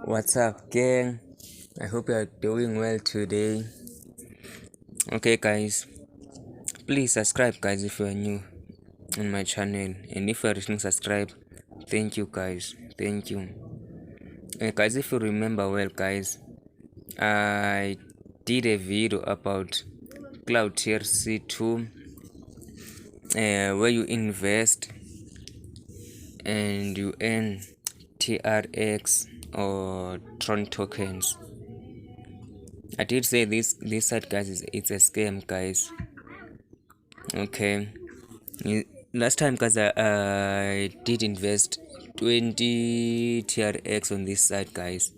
What's up, gang? I hope you are doing well today. Okay, guys, please subscribe, guys, if you are new on my channel, and if you are listening, subscribe. Thank you, guys. Thank you. Guys, if you remember well, guys, I did a video about CLOUDTRC2, where you invest and you earn TRX or Tron tokens. I did say this site, guys, it's a scam, guys. Okay, last time, guys, I did invest 20 TRX on this site, guys.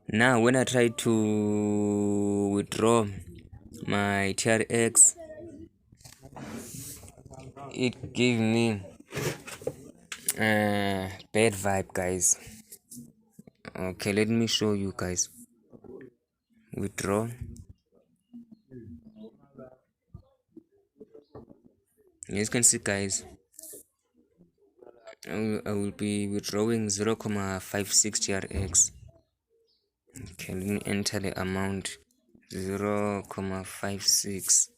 Now when I try to withdraw my TRX, it gave me bad vibe, guys. Okay, let me show you, guys. Withdraw. As you can see, guys, I will be withdrawing 0.56 TRX. Okay, let me enter the amount 0.56.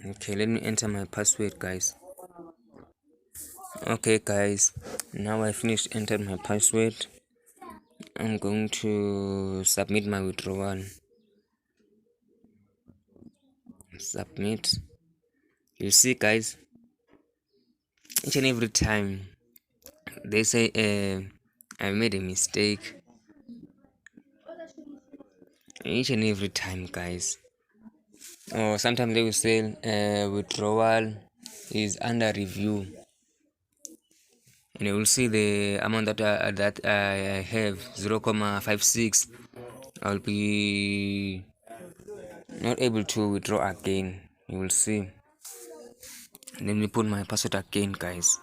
Okay, let me enter my password, guys. Okay, guys, now I finished entering my password. I'm going to submit my withdrawal. Submit. You see, guys, each and every time they say I made a mistake. Each and every time, guys. Or sometimes they will say withdrawal is under review, and you will see the amount that I have 0.56. I'll be not able to withdraw again. You will see. Let me put my password again, guys.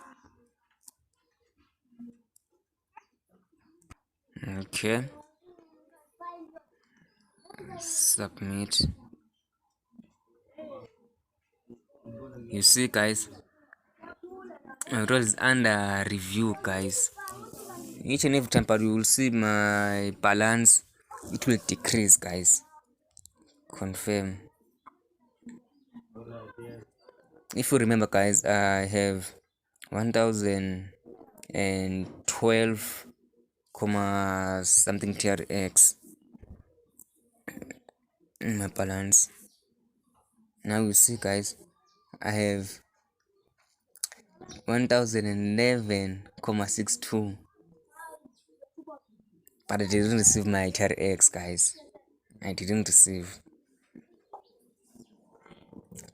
Okay, submit. You see, guys, my withdrawal is under review, guys. Each and every time, but you will see my balance, it will decrease, guys. Confirm. If you remember, guys, I have 1012 something TRX in my balance. Now you see, guys, I have 1011.62, but I didn't receive my TRX, guys. I didn't receive.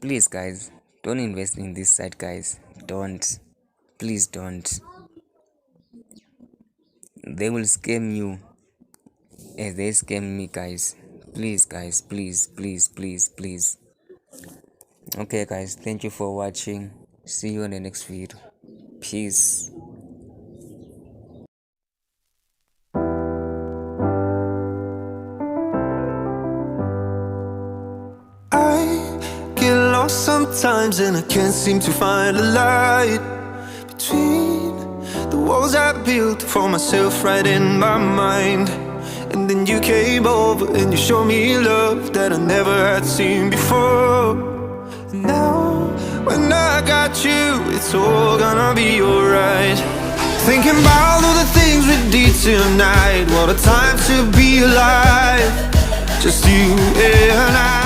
Please, guys, don't invest in this site, guys. Don't. Please don't. They will scam you as they scam me, guys. Please, guys, please, please, please, please. Okay, guys, thank you for watching. See you in the next video. Peace. Sometimes and I can't seem to find a light between the walls I built for myself right in my mind. And then you came over and you showed me love that I never had seen before. And now when I got you, it's all gonna be alright. Thinking about all the things we did tonight. What a time to be alive. Just you and I.